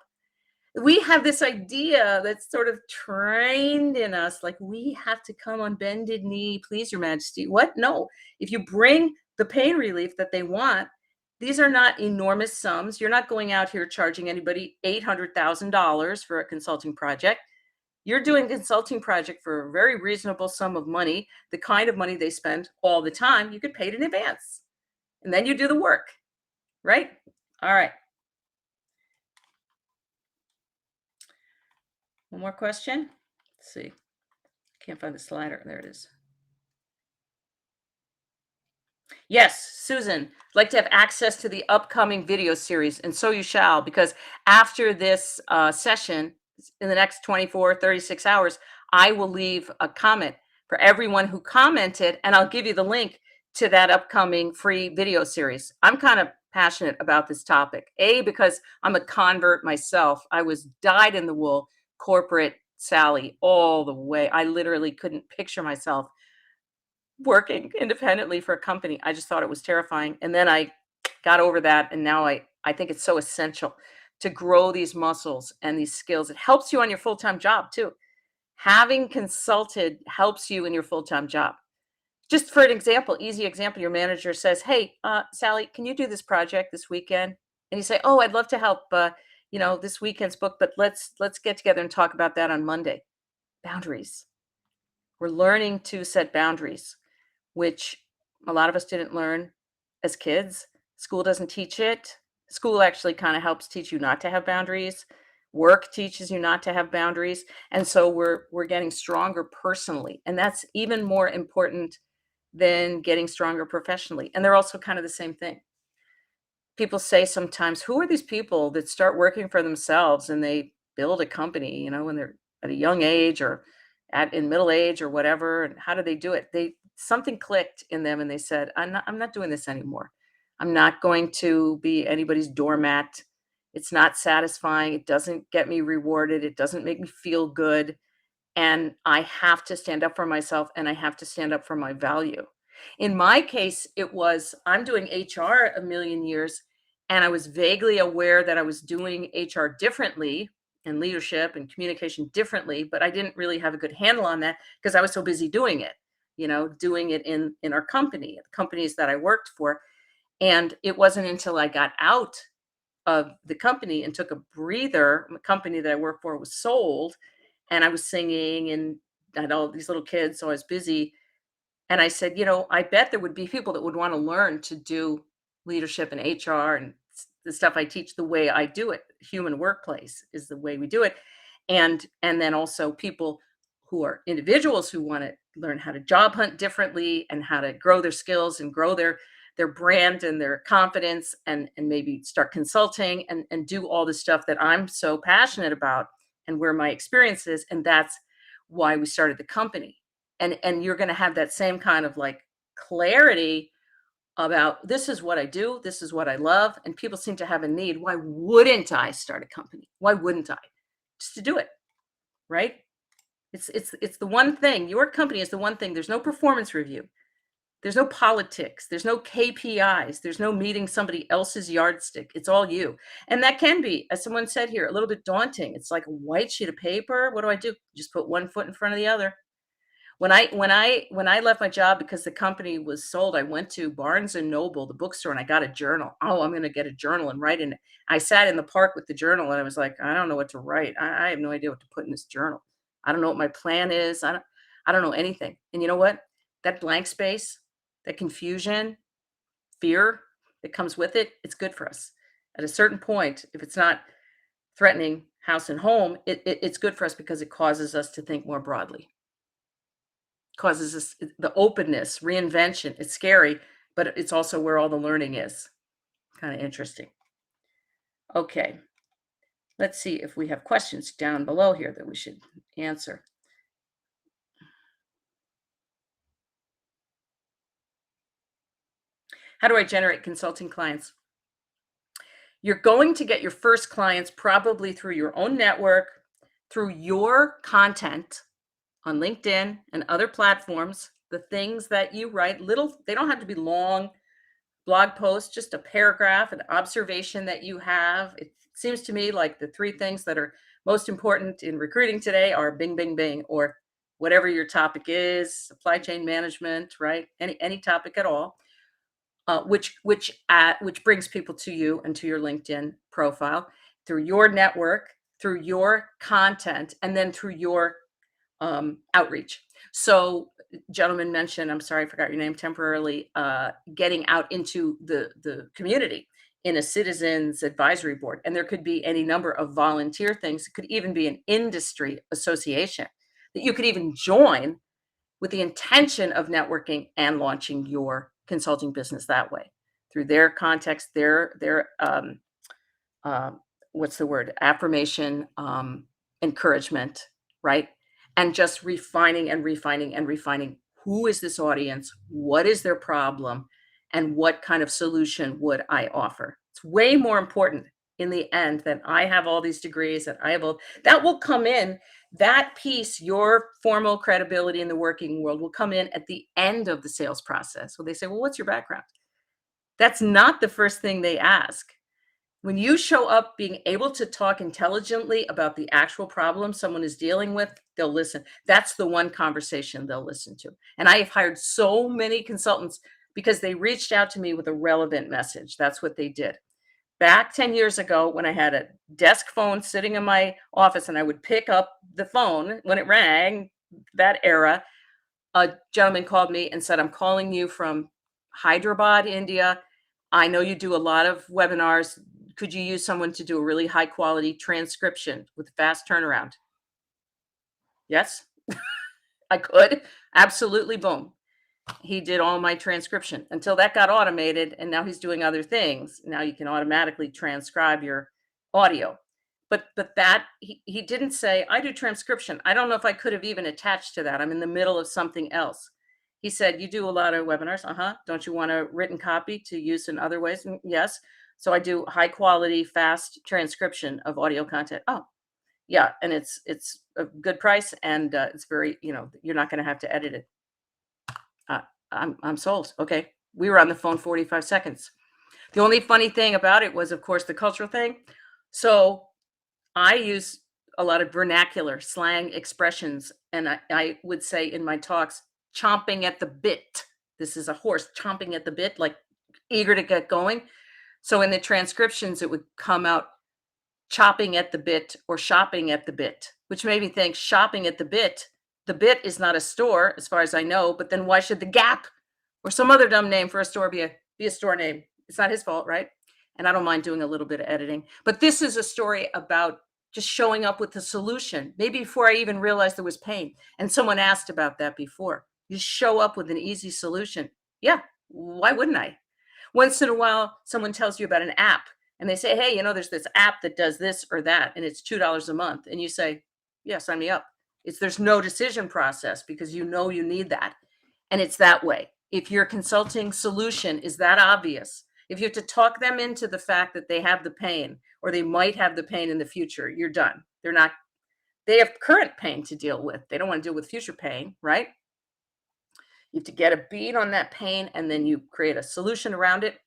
We have this idea that's sort of trained in us, like we have to come on bended knee, please your majesty. What? No. If you bring the pain relief that they want, these are not enormous sums. You're not going out here charging anybody $800,000 for a consulting project. You're doing a consulting project for a very reasonable sum of money, the kind of money they spend all the time. You get paid in advance, and then you do the work, right? All right. One more question. Let's see. Can't find the slider. There it is. Yes, Susan, I'd like to have access to the upcoming video series, and so you shall, because after this session, in the next 24, 36 hours, I will leave a comment for everyone who commented, and I'll give you the link to that upcoming free video series. I'm kind of passionate about this topic. A, because I'm a convert myself. I was dyed in the wool corporate Sally all the way. I literally couldn't picture myself working independently for a company. I just thought it was terrifying. And then I got over that. And now I think it's so essential to grow these muscles and these skills. It helps you on your full time job too. Having consulted helps you in your full time job. Just for an example, easy example, your manager says, hey, Sally, can you do this project this weekend? And you say, oh, I'd love to help. This weekend's booked, but let's get together and talk about that on Monday. Boundaries. We're learning to set boundaries, which a lot of us didn't learn as kids. School doesn't teach it. School actually kind of helps teach you not to have boundaries. Work teaches you not to have boundaries. And so we're getting stronger personally. And that's even more important than getting stronger professionally. And they're also kind of the same thing. People say sometimes, who are these people that start working for themselves and they build a company, when they're at a young age or in middle age or whatever, and how do they do it? Something clicked in them and they said, I'm not doing this anymore. I'm not going to be anybody's doormat. It's not satisfying. It doesn't get me rewarded. It doesn't make me feel good. And I have to stand up for myself and I have to stand up for my value. In my case, it was I'm doing HR a million years, and I was vaguely aware that I was doing HR differently and leadership and communication differently, but I didn't really have a good handle on that because I was so busy doing it, doing it in our company, the companies that I worked for. And it wasn't until I got out of the company and took a breather, the company that I worked for was sold, and I was singing and I had all these little kids, so I was busy. And I said, I bet there would be people that would want to learn to do leadership and HR and the stuff I teach the way I do it. Human workplace is the way we do it. And then also people who are individuals who want to learn how to job hunt differently and how to grow their skills and grow their brand and their confidence and maybe start consulting and do all the stuff that I'm so passionate about and where my experience is. And that's why we started the company. And you're going to have that same kind of like clarity about this is what I do, this is what I love, and people seem to have a need. Why wouldn't I start a company? Why wouldn't I? Just to do it, right? It's the one thing. Your company is the one thing. There's no performance review. There's no politics. There's no KPIs. There's no meeting somebody else's yardstick. It's all you. And that can be, as someone said here, a little bit daunting. It's like a white sheet of paper. What do I do? Just put one foot in front of the other. When I left my job because the company was sold, I went to Barnes and Noble, the bookstore, and I got a journal. Oh, I'm going to get a journal and write in it. I sat in the park with the journal and I was like, I don't know what to write. I have no idea what to put in this journal. I don't know what my plan is. I don't know anything. And you know what? That blank space, that confusion, fear that comes with it, it's good for us. At a certain point, if it's not threatening house and home, it's good for us because it causes us to think more broadly, causes us the openness, reinvention. It's scary, but it's also where all the learning is. Kind of interesting. Okay, let's see if we have questions down below here that we should answer. How do I generate consulting clients? You're going to get your first clients probably through your own network, through your content on LinkedIn and other platforms, the things that you write, little, they don't have to be long blog posts, just a paragraph, an observation that you have. It seems to me like the three things that are most important in recruiting today are bing, bing, bing, or whatever your topic is, supply chain management, right? Any topic at all. Which brings people to you and to your LinkedIn profile through your network, through your content, and then through your outreach. So, gentleman mentioned, I'm sorry, I forgot your name temporarily, getting out into the community in a citizens advisory board, and there could be any number of volunteer things. It could even be an industry association that you could even join with the intention of networking and launching your consulting business that way through their context, their what's the word, affirmation, encouragement, right? And just refining and refining and refining. Who is this audience? What is their problem? And what kind of solution would I offer? It's way more important in the end that I have all these degrees, that I have all that will come in. That piece, your formal credibility in the working world, will come in at the end of the sales process. So they say, well, what's your background? That's not the first thing they ask. When you show up being able to talk intelligently about the actual problem someone is dealing with, they'll listen. That's the one conversation they'll listen to. And I have hired so many consultants because they reached out to me with a relevant message. That's what they did. Back 10 years ago, when I had a desk phone sitting in my office and I would pick up the phone when it rang, that era, a gentleman called me and said, I'm calling you from Hyderabad, India. I know you do a lot of webinars. Could you use someone to do a really high quality transcription with fast turnaround? Yes, I could. Absolutely. Boom. He did all my transcription until that got automated. And now he's doing other things. Now you can automatically transcribe your audio. But that he didn't say, I do transcription. I don't know if I could have even attached to that. I'm in the middle of something else. He said, you do a lot of webinars. Don't you want a written copy to use in other ways? Yes. So I do high quality, fast transcription of audio content. Oh, yeah. And it's a good price. And it's very, you're not going to have to edit it. I'm sold. Okay. We were on the phone 45 seconds. The only funny thing about it was, of course, the cultural thing. So I use a lot of vernacular slang expressions. And I would say in my talks, chomping at the bit. This is a horse chomping at the bit, like eager to get going. So in the transcriptions, it would come out chopping at the bit or shopping at the bit, which made me think shopping at the bit. The bit is not a store, as far as I know, but then why should the Gap or some other dumb name for a store be a store name? It's not his fault, right? And I don't mind doing a little bit of editing. But this is a story about just showing up with the solution, maybe before I even realized there was pain. And someone asked about that before. You show up with an easy solution. Yeah, why wouldn't I? Once in a while, someone tells you about an app and they say, hey, there's this app that does this or that, and it's $2 a month. And you say, yeah, sign me up. There's no decision process because you need that. And it's that way. If your consulting solution is that obvious, if you have to talk them into the fact that they have the pain or they might have the pain in the future, you're done. They have current pain to deal with. They don't want to deal with future pain, right? You have to get a beat on that pain and then you create a solution around it.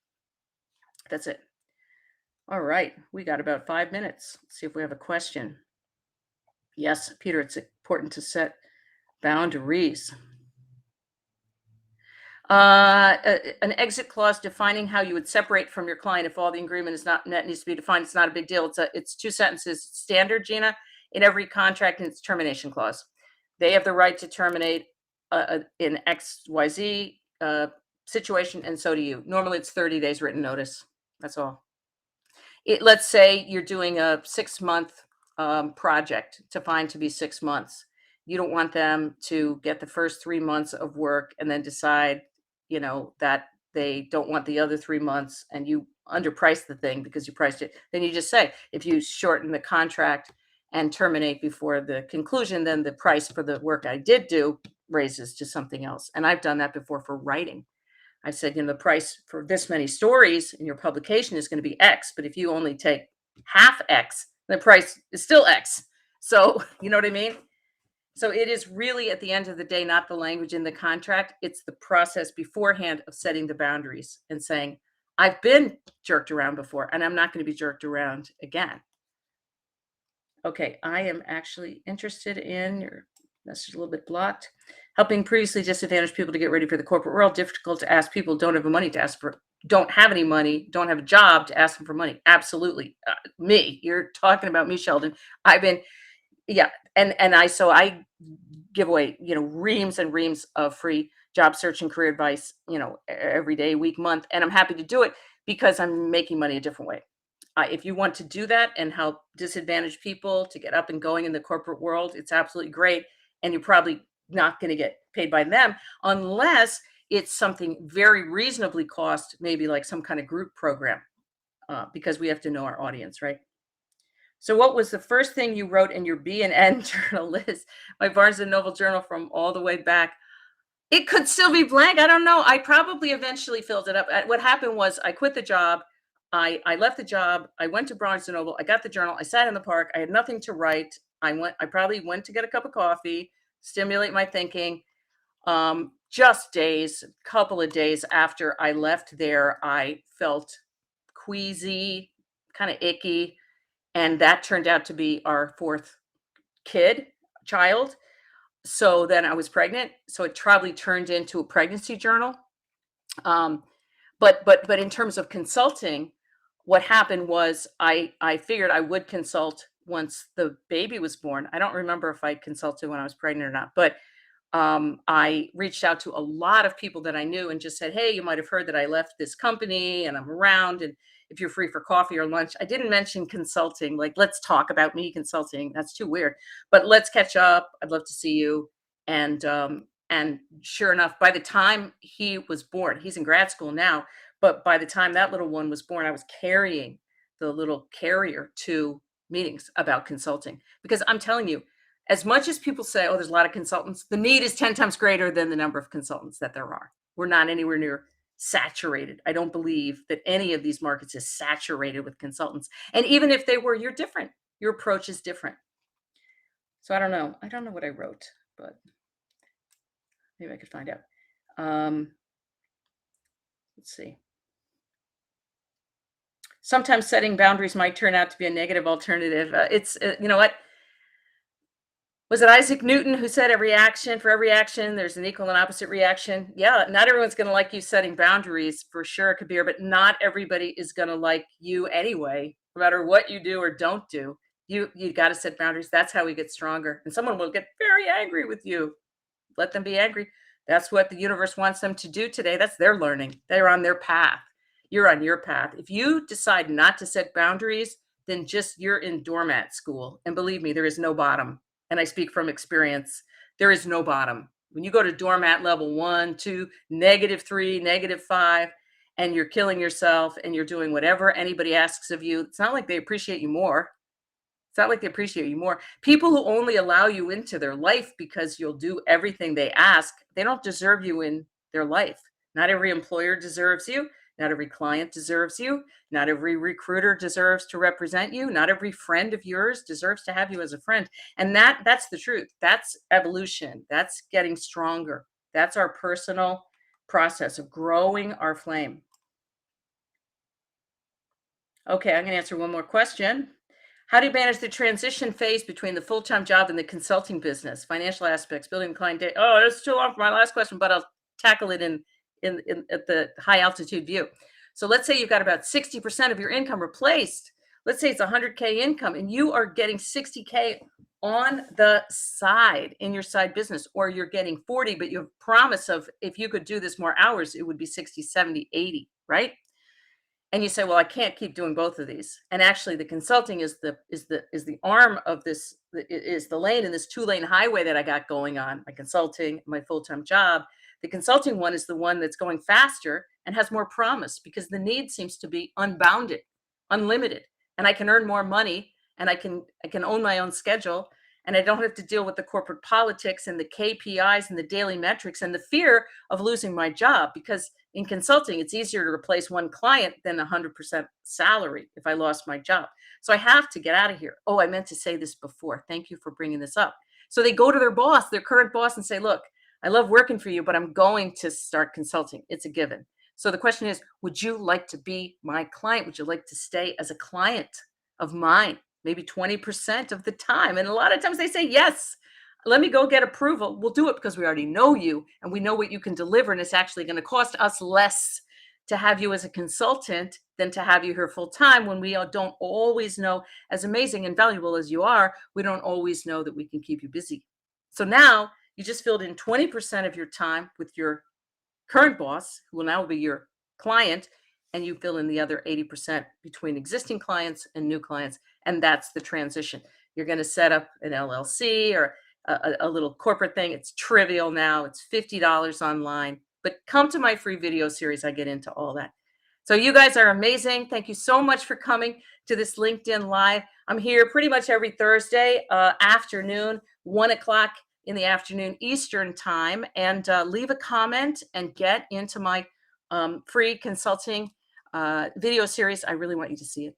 That's it. All right. We got about 5 minutes. Let's see if we have a question. Yes, Peter, it's important to set boundaries. An exit clause defining how you would separate from your client if all the agreement is not that needs to be defined. It's not a big deal. It's 2 sentences. Standard, Gina, in every contract, and it's termination clause. They have the right to terminate in XYZ situation, and so do you. Normally, it's 30 days written notice. That's all. Let's say you're doing a 6-month project defined to be 6 months. You don't want them to get the first 3 months of work and then decide, that they don't want the other 3 months and you underpriced the thing because you priced it. Then you just say, if you shorten the contract and terminate before the conclusion, then the price for the work I did do raises to something else. And I've done that before for writing. I said, the price for this many stories in your publication is going to be X, but if you only take half X, the price is still X. So, you know what I mean? So it is really, at the end of the day, not the language in the contract. It's the process beforehand of setting the boundaries and saying, I've been jerked around before and I'm not going to be jerked around again. Okay, I am actually interested in your message, a little bit blocked. Helping previously disadvantaged people to get ready for the corporate world. Difficult to ask people don't have money to ask for, don't have any money, don't have a job to ask them for money. Absolutely. Me, you're talking about me, Sheldon. I've been, yeah. And I give away, reams and reams of free job search and career advice, every day, week, month. And I'm happy to do it because I'm making money a different way. If you want to do that and help disadvantaged people to get up and going in the corporate world, it's absolutely great. And you're probably not going to get paid by them unless it's something very reasonably cost, maybe like some kind of group program, because we have to know our audience, right? So what was the first thing you wrote in your B&N journal, Liz? My Barnes & Noble journal from all the way back. It could still be blank. I don't know. I probably eventually filled it up. What happened was I quit the job. I left the job. I went to Barnes & Noble. I got the journal. I sat in the park. I had nothing to write. I probably went to get a cup of coffee, stimulate my thinking. Just a couple of days after I left there, I felt queasy, kind of icky. And that turned out to be our 4th child. So then I was pregnant. So it probably turned into a pregnancy journal. But in terms of consulting, what happened was I figured I would consult once the baby was born. I don't remember if I consulted when I was pregnant or not, but I reached out to a lot of people that I knew and just said, hey, you might have heard that I left this company and I'm around. And if you're free for coffee or lunch, I didn't mention consulting, like, let's talk about me consulting. That's too weird, but let's catch up. I'd love to see you. And sure enough, by the time he was born, he's in grad school now, but by the time that little one was born, I was carrying the little carrier to meetings about consulting, because I'm telling you, as much as people say, oh, there's a lot of consultants, the need is 10 times greater than the number of consultants that there are. We're not anywhere near saturated. I don't believe that any of these markets is saturated with consultants. And even if they were, you're different. Your approach is different. So I don't know. I don't know what I wrote, but maybe I could find out. Let's see. Sometimes setting boundaries might turn out to be a negative alternative. You know what? Was it Isaac Newton who said for every action, there's an equal and opposite reaction? Yeah, not everyone's going to like you setting boundaries, for sure, Kabir, but not everybody is going to like you anyway, no matter what you do or don't do. You got to set boundaries. That's how we get stronger. And someone will get very angry with you. Let them be angry. That's what the universe wants them to do today. That's their learning. They're on their path. You're on your path. If you decide not to set boundaries, then you're in doormat school. And believe me, there is no bottom. And I speak from experience. There is no bottom. When you go to doormat level 1, 2, -3, -5, and you're killing yourself and you're doing whatever anybody asks of you, it's not like they appreciate you more. It's not like they appreciate you more. People who only allow you into their life because you'll do everything they ask, they don't deserve you in their life. Not every employer deserves you. Not every client deserves you. Not every recruiter deserves to represent you. Not every friend of yours deserves to have you as a friend. And that's the truth. That's evolution. That's getting stronger. That's our personal process of growing our flame. Okay, I'm going to answer one more question. How do you manage the transition phase between the full-time job and the consulting business? Financial aspects, building client data. Oh, that's too long for my last question, but I'll tackle it in at the high altitude view. So let's say you've got about 60% of your income replaced. Let's say it's 100K income and you are getting 60K on the side in your side business, or you're getting 40, but you have promise of if you could do this more hours, it would be 60, 70, 80, right? And you say, well, I can't keep doing both of these. And actually the consulting is the arm of this, is the lane in this 2-lane highway that I got going on, my consulting, my full-time job. The consulting one is the one that's going faster and has more promise because the need seems to be unbounded, unlimited. And I can earn more money and I can own my own schedule, and I don't have to deal with the corporate politics and the KPIs and the daily metrics and the fear of losing my job, because in consulting, it's easier to replace one client than 100% salary if I lost my job. So I have to get out of here. Oh, I meant to say this before. Thank you for bringing this up. So they go to their boss, their current boss, and say, look, I love working for you, but I'm going to start consulting. It's a given. So the question is, would you like to be my client? Would you like to stay as a client of mine, maybe 20% of the time? And a lot of times they say, yes, let me go get approval. We'll do it because we already know you and we know what you can deliver. And it's actually going to cost us less to have you as a consultant than to have you here full time, when we don't always know, as amazing and valuable as you are, we don't always know that we can keep you busy. So now you just filled in 20% of your time with your current boss, who will now be your client, and you fill in the other 80% between existing clients and new clients. And that's the transition. You're going to set up an LLC or a little corporate thing. It's trivial now. It's $50 online, but come to my free video series. I get into all that. So you guys are amazing. Thank you so much for coming to this LinkedIn Live. I'm here pretty much every Thursday afternoon, 1 o'clock in the afternoon Eastern time, and leave a comment and get into my free consulting video series. I really want you to see it.